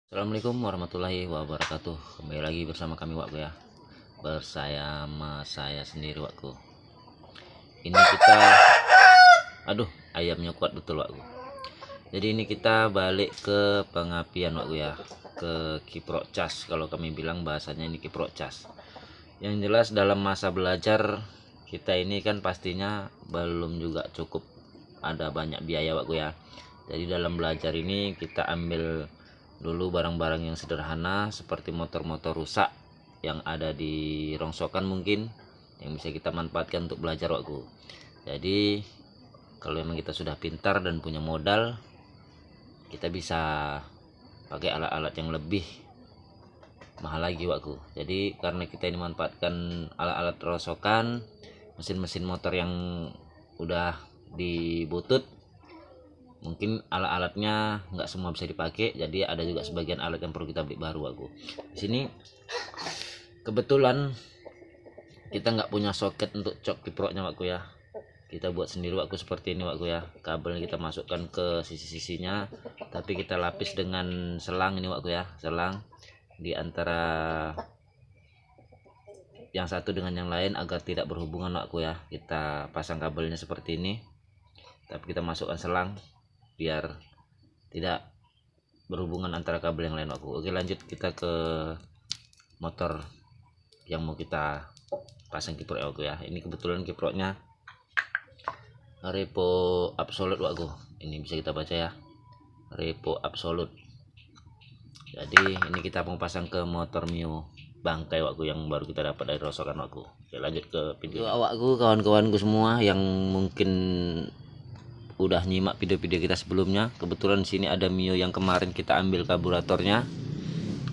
Assalamualaikum warahmatullahi wabarakatuh. Kembali lagi bersama kami Wakku ya. Bersama saya sendiri Wakku. Ini kita ayamnya kuat betul Wakku. Jadi ini kita balik ke pengapian Wakku ya. Ke kiprok cas, kalau kami bilang bahasanya ini kiprok cas. Yang jelas dalam masa belajar kita ini kan pastinya belum juga cukup ada banyak biaya Wakku ya. Jadi dalam belajar ini kita ambil dulu barang-barang yang sederhana seperti motor-motor rusak yang ada di rongsokan mungkin yang bisa kita manfaatkan untuk belajar Wakku. Jadi kalau memang kita sudah pintar dan punya modal, kita bisa pakai alat-alat yang lebih mahal lagi Wakku. Jadi karena kita ini manfaatkan alat-alat rongsokan, mesin-mesin motor yang udah dibutut, mungkin alat-alatnya nggak semua bisa dipakai, jadi ada juga sebagian alat yang perlu kita beli baru Wakku. Di sini kebetulan kita nggak punya soket untuk cok kiproknya Wakku ya. Kita buat sendiri Wakku seperti ini Wakku ya. Kabelnya kita masukkan ke sisi-sisinya, tapi kita lapis dengan selang ini Wakku ya. Selang di antara yang satu dengan yang lain agar tidak berhubungan Wakku ya. Kita pasang kabelnya seperti ini, tapi kita masukkan selang biar tidak berhubungan antara kabel yang lain Wakku. Oke, lanjut kita ke motor yang mau kita pasang kiprok Wakku ya. Ini kebetulan kiproknya Repo Absolute Wakku. Ini bisa kita baca ya, Repo Absolute. Jadi ini kita mau pasang ke motor Mio bangkai Wakku yang baru kita dapat dari rosokan Wakku. Oke, lanjut ke video Wakku, kawan-kawanku semua yang mungkin udah nyimak video-video kita sebelumnya. Kebetulan sini ada Mio yang kemarin kita ambil karburatornya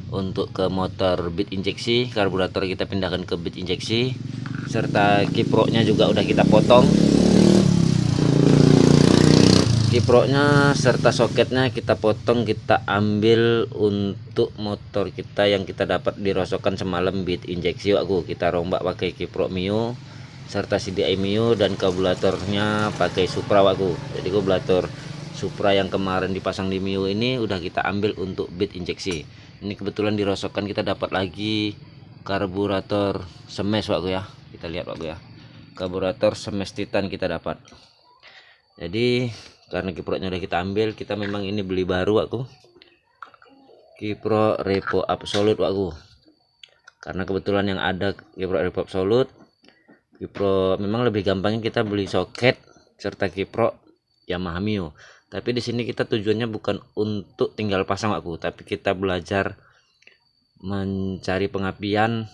untuk ke motor bit injeksi. Karburator kita pindahkan ke bit injeksi, serta kiproknya juga udah kita potong. Kiproknya serta soketnya kita potong, kita ambil untuk motor kita yang kita dapat dirosokan semalam bit injeksi Wakku. Kita rombak pakai kiprok Mio serta CDI Mio, dan karburatornya pakai Supra Wakku. Jadi karburator Supra yang kemarin dipasang di Mio ini udah kita ambil untuk bit injeksi. Ini kebetulan dirosokkan kita dapat lagi karburator Smash Wakku ya. Kita lihat Wakku ya, karburator Smash Titan kita dapat. Jadi karena kiproknya udah kita ambil, kita memang ini beli baru Wakku, kiprok Repo Absolute Wakku. Karena kebetulan yang ada kiprok Repo Absolute, kiprok memang lebih gampangnya kita beli soket serta kiprok Yamaha Mio. Tapi di sini kita tujuannya bukan untuk tinggal pasang Wakku, tapi kita belajar mencari pengapian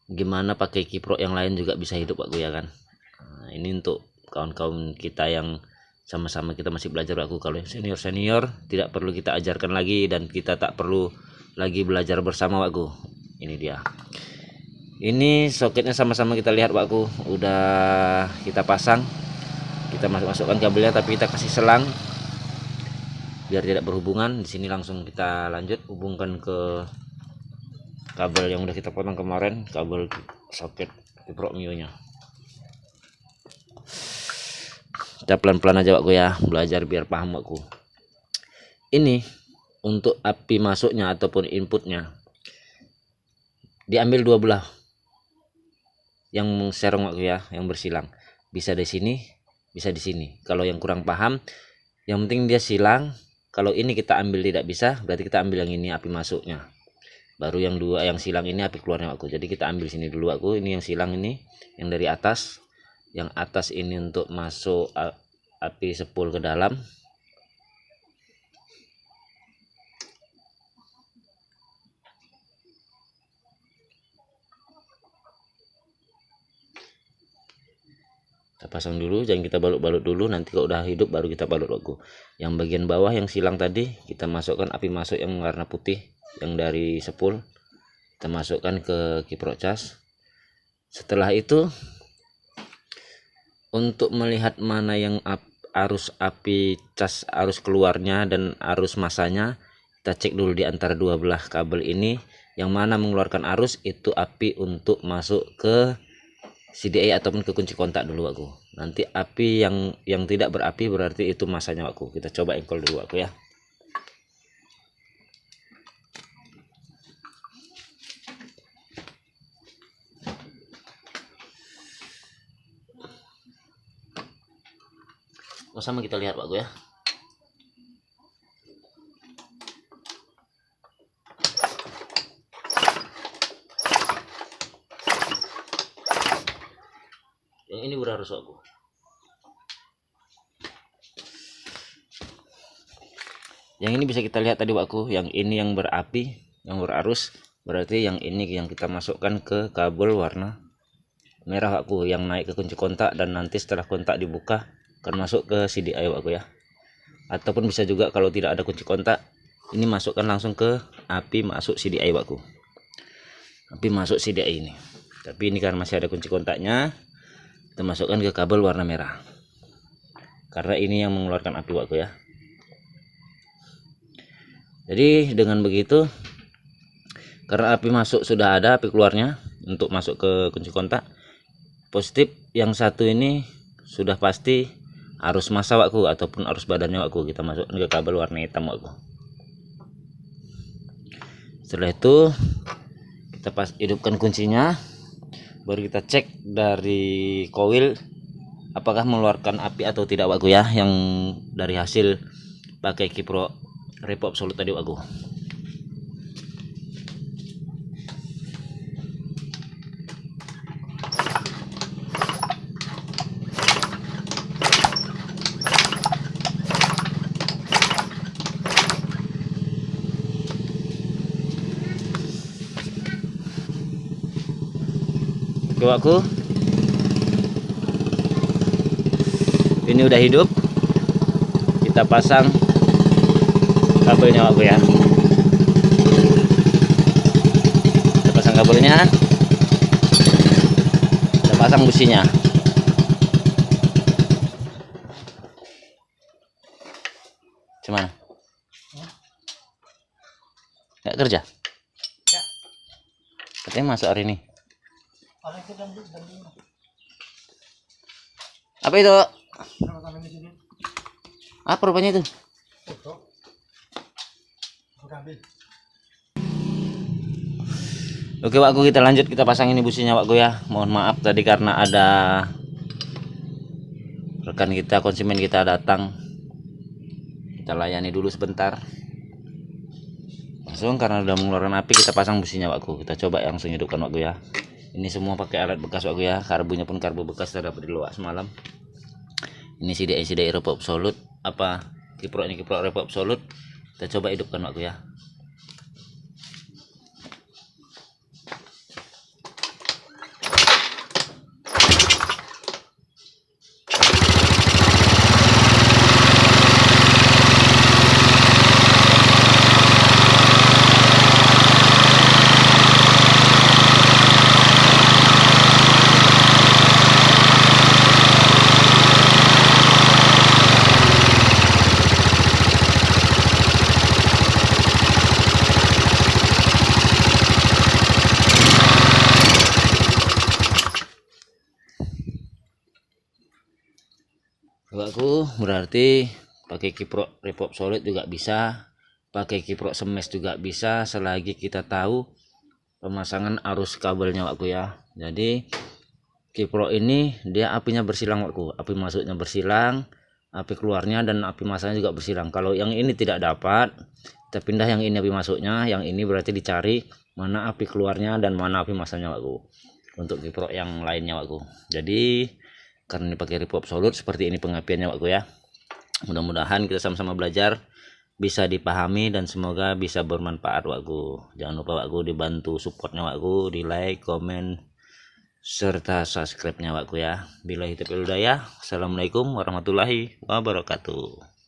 gimana pakai kiprok yang lain juga bisa hidup Wakku ya kan. Nah, ini untuk kawan-kawan kita yang sama-sama kita masih belajar Wakku. Kalau senior-senior tidak perlu kita ajarkan lagi, dan kita tak perlu lagi belajar bersama Wakku. Ini dia. Ini soketnya sama-sama kita lihat Wakku, udah kita pasang. Kita masukkan kabelnya, tapi kita kasih selang biar tidak berhubungan. Di sini langsung kita lanjut hubungkan ke kabel yang udah kita potong kemarin, kabel soket kiprok Mio nya. Kita pelan-pelan aja Wakku ya, belajar biar paham Wakku. Ini untuk api masuknya ataupun inputnya diambil dua belah yang serong Wakku ya, yang bersilang. Bisa di sini, bisa di sini. Kalau yang kurang paham, yang penting dia silang. Kalau ini kita ambil tidak bisa, berarti kita ambil yang ini api masuknya. Baru yang dua yang silang ini api keluarnya Wakku. Jadi kita ambil sini dulu Wakku. Ini yang silang, ini yang dari atas. Yang atas ini untuk masuk api sepul ke dalam. Kita pasang dulu, jangan kita balut-balut dulu, nanti kalau udah hidup baru kita balut Wakku. Yang bagian bawah yang silang tadi kita masukkan api masuk yang warna putih yang dari sepul, kita masukkan ke kiprok cas. Setelah itu untuk melihat mana yang arus api cas, arus keluarnya dan arus masanya, kita cek dulu di antara dua belah kabel ini yang mana mengeluarkan arus, itu api untuk masuk ke CDI ataupun ke kunci kontak dulu Wakku. Nanti api yang tidak berapi berarti itu masanya Wakku. Kita coba engkol dulu Wakku ya. sama kita lihat wakku ya. Yang ini berarus wakku. Yang ini bisa kita lihat tadi wakku, yang ini yang berapi, yang berarus, berarti yang ini yang kita masukkan ke kabel warna merah wakku, yang naik ke kunci kontak, dan nanti setelah kontak dibuka akan masuk ke CDI wakku ya. Ataupun bisa juga kalau tidak ada kunci kontak, ini masukkan langsung ke api masuk CDI wakku. Api masuk CDI ini. Tapi ini karena masih ada kunci kontaknya, kita masukkan ke kabel warna merah. Karena ini yang mengeluarkan api wakku ya. Jadi dengan begitu, karena api masuk sudah ada, api keluarnya untuk masuk ke kunci kontak positif, yang satu ini sudah pasti arus massa wakku ataupun arus badannya wakku, kita masukkan ke kabel warna hitam wakku. Setelah itu kita hidupkan kuncinya, baru kita cek dari koil apakah mengeluarkan api atau tidak wakku ya, yang dari hasil pakai Kipro Repo Absolut tadi wakku. Oke wakku, ini udah hidup, kita pasang kabelnya wakku ya. Kita pasang kabelnya, kita pasang businya. Cuman nggak kerja? Ya. Katanya masuk hari ini. Apa itu? Apa rupanya itu? Oke wakku, kita lanjut, kita pasang ini businya wakku ya. Mohon maaf tadi karena ada rekan kita, konsumen kita datang, kita layani dulu sebentar. Langsung karena udah mengeluarkan api, kita pasang businya wakku. Kita coba langsung hidupkan wakku ya. Ini semua pakai alat bekas wakku ya, karbunya pun karbu bekas terdapat di luar semalam. Ini CDI Repo Absolut, apa Kipro ini Kipro Repo Absolut. Kita coba hidupkan wakku ya. Wakku berarti pakai Kipro Repo Absolut juga bisa, pakai Kipro Semes juga bisa, selagi kita tahu pemasangan arus kabelnya wakku ya. Jadi Kipro ini dia apinya bersilang wakku, api masuknya bersilang, api keluarnya dan api masanya juga bersilang. Kalau yang ini tidak dapat, kita pindah yang ini api masuknya, yang ini berarti dicari mana api keluarnya dan mana api masanya wakku, untuk Kipro yang lainnya wakku. Jadi karena ini pakai Repo Absolut, seperti ini pengapiannya wakku ya. Mudah-mudahan kita sama-sama belajar, bisa dipahami, dan semoga bisa bermanfaat wakku. Jangan lupa wakku dibantu supportnya wakku, di like, komen, serta subscribe nya wakku ya. Billahi taufiq wal hidayah. Assalamualaikum warahmatullahi wabarakatuh.